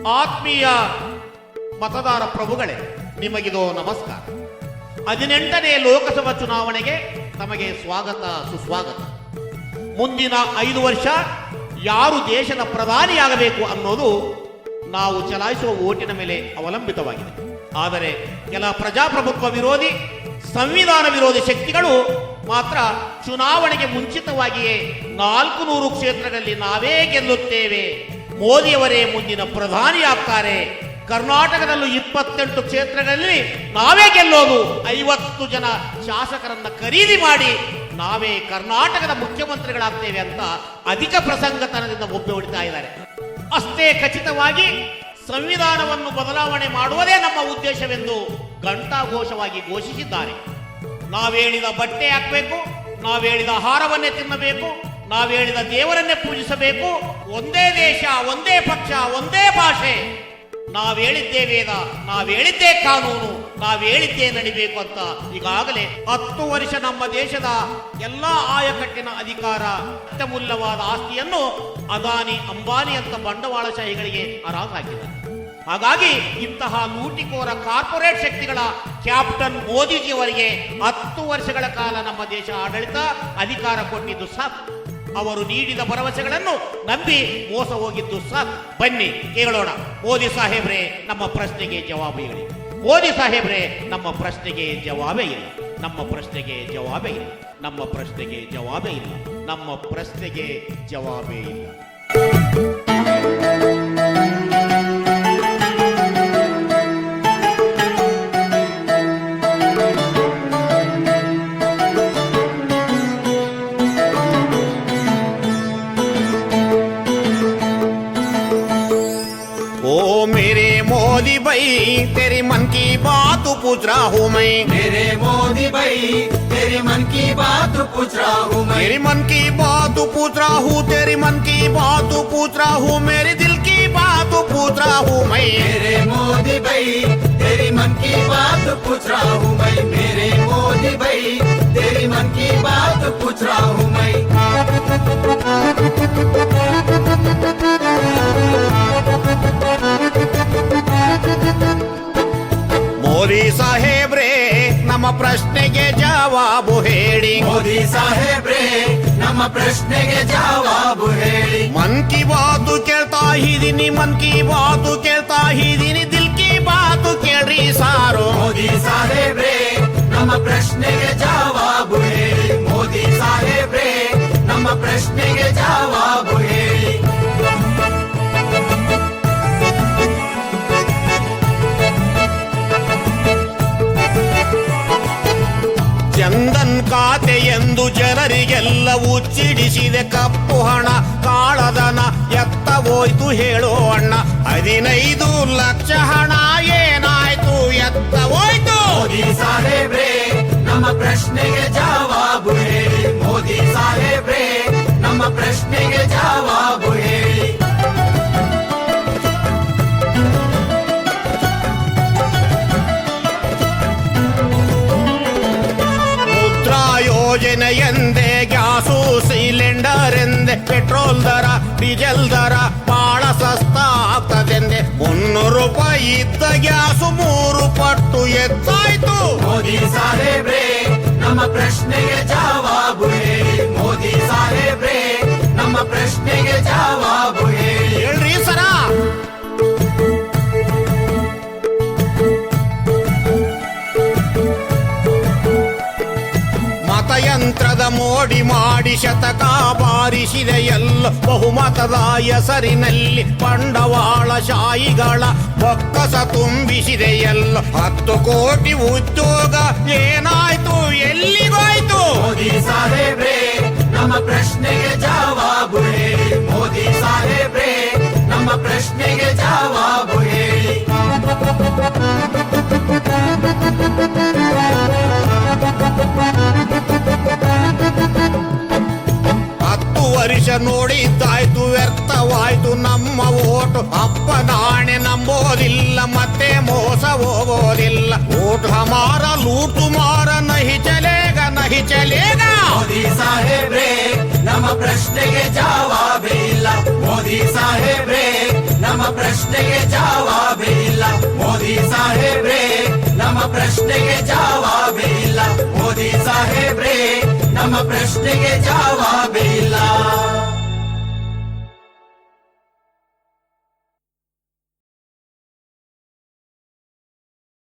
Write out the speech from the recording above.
ಆತ್ಮೀಯ ಮತದಾರ ಪ್ರಭುಗಳೇ, ನಿಮಗಿದು ನಮಸ್ಕಾರ. 18ನೇ ಲೋಕಸಭಾ ಚುನಾವಣೆಗೆ ತಮಗೆ ಸ್ವಾಗತ ಸುಸ್ವಾಗತ. ಮುಂದಿನ 5 ವರ್ಷ ಯಾರು ದೇಶದ ಪ್ರಧಾನಿಯಾಗಬೇಕು ಅನ್ನೋದು ನಾವು ಚಲಾಯಿಸುವ ಓಟಿನ ಮೇಲೆ ಅವಲಂಬಿತವಾಗಿದೆ. ಆದರೆ ಕೆಲ ಪ್ರಜಾಪ್ರಭುತ್ವ ವಿರೋಧಿ, ಸಂವಿಧಾನ ವಿರೋಧಿ ಶಕ್ತಿಗಳು ಮಾತ್ರ ಚುನಾವಣೆಗೆ ಮುಂಚಿತವಾಗಿಯೇ 400 ಕ್ಷೇತ್ರಗಳಲ್ಲಿ ನಾವೇ ಗೆಲ್ಲುತ್ತೇವೆ, ಮೋದಿಯವರೇ ಮುಂದಿನ ಪ್ರಧಾನಿಯಾಗ್ತಾರೆ, ಕರ್ನಾಟಕದಲ್ಲೂ 28 ಕ್ಷೇತ್ರಗಳಲ್ಲಿ ನಾವೇ ಗೆಲ್ಲೋದು, 50 ಜನ ಶಾಸಕರನ್ನ ಖರೀದಿ ಮಾಡಿ ನಾವೇ ಕರ್ನಾಟಕದ ಮುಖ್ಯಮಂತ್ರಿಗಳಾಗ್ತೇವೆ ಅಂತ ಅಧಿಕ ಪ್ರಸಂಗತನದಿಂದ ಒಬ್ಬೆ ಹೊಡಿತಾ ಇದ್ದಾರೆ. ಅಷ್ಟೇ ಖಚಿತವಾಗಿ ಸಂವಿಧಾನವನ್ನು ಬದಲಾವಣೆ ಮಾಡುವುದೇ ನಮ್ಮ ಉದ್ದೇಶವೆಂದು ಘಂಟಾಘೋಷವಾಗಿ ಘೋಷಿಸಿದ್ದಾರೆ. ನಾವೇಳಿದ ಬಟ್ಟೆ ಹಾಕಬೇಕು, ನಾವೇಳಿದ ಆಹಾರವನ್ನೇ ತಿನ್ನಬೇಕು, ನಾವೇಳಿದ ದೇವರನ್ನೇ ಪೂಜಿಸಬೇಕು, ಒಂದೇ ದೇಶ, ಒಂದೇ ಪಕ್ಷ, ಒಂದೇ ಭಾಷೆ, ನಾವೇಳಿದ್ದೇ ವೇದ, ನಾವೇಳಿದ್ದೇ ಕಾನೂನು, ನಾವೇಳಿದ್ದೇ ನಡಿಬೇಕು ಅಂತ ಈಗಾಗಲೇ 10 ವರ್ಷ ನಮ್ಮ ದೇಶದ ಎಲ್ಲ ಆಯಕಟ್ಟಿನ ಅಧಿಕಾರ, ಅತ್ಯಮೂಲ್ಯವಾದ ಆಸ್ತಿಯನ್ನು ಅದಾನಿ ಅಂಬಾನಿ ಅಂತ ಬಂಡವಾಳಶಾಹಿಗಳಿಗೆ ಹರಾಜು ಹಾಕಿದ್ದಾರೆ. ಹಾಗಾಗಿ ಇಂತಹ ಲೂಟಿಕೋರ ಕಾರ್ಪೊರೇಟ್ ಶಕ್ತಿಗಳ ಕ್ಯಾಪ್ಟನ್ ಮೋದಿಜಿಯವರಿಗೆ 10 ವರ್ಷಗಳ ಕಾಲ ನಮ್ಮ ದೇಶ ಆಡಳಿತ ಅಧಿಕಾರ ಕೊಟ್ಟಿದ್ದು ಸಾಕು. ಅವರು ನೀಡಿದ ಭರವಸೆಗಳನ್ನು ನಂಬಿ ಮೋಸ ಹೋಗಿದ್ದು ಸಾಕು. ಬನ್ನಿ ಕೇಳೋಣ, ಮೋದಿ ಸಾಹೇಬ್ರೆ ನಮ್ಮ ಪ್ರಶ್ನೆಗೆ ಜವಾಬು ಹೇಳಿ. ಮೋದಿ ಸಾಹೇಬ್ರೆ ನಮ್ಮ ಪ್ರಶ್ನೆಗೆ ಜವಾಬೇ ಇಲ್ಲ, ನಮ್ಮ ಪ್ರಶ್ನೆಗೆ ಜವಾಬೇ ಇಲ್ಲ, ನಮ್ಮ ಪ್ರಶ್ನೆಗೆ ಜವಾಬೇ ಇಲ್ಲ, ನಮ್ಮ ಪ್ರಶ್ನೆಗೆ ಜವಾಬೇ ಇಲ್ಲ. मोदी भाई तेरी मन की बात पूछ रहा हूँ मैं, मेरे मोदी भाई तेरी मन की बात पूछ रहा हूँ मैं, तेरी मन की बात पूछ रहा हूँ, तेरी मन की बात पूछ रहा हूँ, मेरे दिल की बात पूछ रहा हूँ मैं, मेरे मोदी भाई तेरी मन की बात पूछ रहा हूँ मैं, मेरे मोदी भाई तेरी मन की बात पूछ रहा हूँ मैं. ಮೋದಿ ಸಾಹೇಬ್ರೆ ನಮ್ಮ ಪ್ರಶ್ನೆಗೆ ಜವಾಬು ಹೇಳಿ, ಮೋದಿ ಸಾಹೇಬ್ರೆ ನಮ್ಮ ಪ್ರಶ್ನೆಗೆ ಜವಾಬು ಹೇಳಿ. ಮನ್ ಕಿ ಬಾತು ಕೇಳ್ತಾ ಇದ್ದೀನಿ, ಮನ್ ಕಿ ಬಾತು ಕೇಳ್ತಾ ಇದ್ದೀನಿ, ದಿಲ್ ಕಿ ಬಾತು ಕೇಳ್ರಿ ಸಾರು. ಮೋದಿ ಸಾಹೇಬ್ರೆ ನಮ್ಮ ಪ್ರಶ್ನೆಗೆ ಜವಾಬು ಹೇಳಿ, ಮೋದಿ ಸಾಹೇಬ್ರೆ ನಮ್ಮ ಪ್ರಶ್ನೆಗೆ ಜವಾಬು ಹೇಳಿ. ಚಂದನ್ ಖಾತೆ ಎಂದು ಜನರಿಗೆಲ್ಲ ಉಚ್ಚಿಡಿಸಿದೆ ಕಪ್ಪು ಹಣ, ಕಾಳಧನ ಎತ್ತ ಹೋಯ್ತು ಹೇಳೋ ಅಣ್ಣ. 15 ಲಕ್ಷ ಹಣ ಏನಾಯ್ತು ಎತ್ತ ಹೋಯ್ತು. ಮೋದಿ ಸಾಹೇಬ್ರೆ ನಮ್ಮ ಪ್ರಶ್ನೆಗೆ ಜವಾಬು ಹೇಳಿ, ಮೋದಿ ಸಾಹೇಬ್ರೆ ನಮ್ಮ ಪ್ರಶ್ನೆಗೆ ಜವಾಬು ಹೇಳಿ. ಯೋಜನೆ ಎಂದೇ ಗ್ಯಾಸು ಸಿಲಿಂಡರ್ ಎಂದೆ, ಪೆಟ್ರೋಲ್ ದರ ಡೀಸೆಲ್ ದರ ಬಹಳ ಸಸ್ತಾ ಆಗ್ತದೆಂದೆ, 300 ರೂಪಾಯಿ ಇದ್ದ ಗ್ಯಾಸು 3 ಪಟ್ಟು ಎತ್ತಾಯ್ತು. ಮೋದಿ ಸಾಹೇಬ್ರೆ ನಮ್ಮ ಪ್ರಶ್ನೆಗೆ ಜವಾಬು ಹೇಳಿ, ಮೋದಿ ಸಾಹೇಬ್ರೆ ನಮ್ಮ ಪ್ರಶ್ನೆಗೆ ಜವಾಬು ಹೇಳಿ. ಹೇಳ್ರಿ ಸರ. ಮತಯಂತ್ರದ ಮೋಡಿ ಮಾಡಿ ಶತಕ ಬಾರಿಸಿದೆ ಎಲ್ಲ, ಬಹುಮತದ ಹೆಸರಿನಲ್ಲಿ ಬಂಡವಾಳಶಾಹಿಗಳ ಬೊಕ್ಕಸ ತುಂಬಿಸಿದೆ ಎಲ್ಲ. 10 ಕೋಟಿ ಉದ್ಯೋಗ ಏನಾಯ್ತು ಎಲ್ಲಿಗೋಯ್ತು. ಮೋದಿ ಸಾಹೇಬ್ರೆ ನಮ್ಮ ಪ್ರಶ್ನೆಗೆ ಜವಾಬು ಹೇಳಿ, ಮೋದಿ ಸಾಹೇಬ್ರೆ ನಮ್ಮ ಪ್ರಶ್ನೆಗೆ ಜವಾಬು ಹೇಳಿ. 10 ವರ್ಷ ನೋಡಿದ್ದಾಯ್ತು, ವ್ಯರ್ಥವಾಯ್ತು ನಮ್ಮ ಓಟು. ಅಪ್ಪ ನಾಣೆ ನಂಬೋದಿಲ್ಲ, ಮತ್ತೆ ಮೋಸ ಹೋಗೋದಿಲ್ಲ. ಓಟು ಹಮಾರ ಲೂಟು ಮಾರ ನಹಿ ಚಲೇಗ ನಹಿ ಚಲೇಗ. ಮೋದಿ ಸಾಹೇಬ್ರೆ ನಮ್ಮ ಪ್ರಶ್ನೆಗೆ ಜವಾಬೇ ಇಲ್ಲ, ಮೋದಿ ಸಾಹೇಬ್ರೆ ನಮ್ಮ ಪ್ರಶ್ನೆಗೆ ಜವಾಬೇ ಇಲ್ಲ ಮೋದಿ ಸಾಹೇಬ್ರೆ ನಮ್ಮ ಪ್ರಶ್ನೆಗೆ ಜವಾಬೇ ಇಲ್ಲ ಮೋದಿ ಸಾಹೇಬ್ರೆ ನಮ್ಮ ಪ್ರಶ್ನೆಗೆ ಜವಾಬೇ ಇಲ್ಲ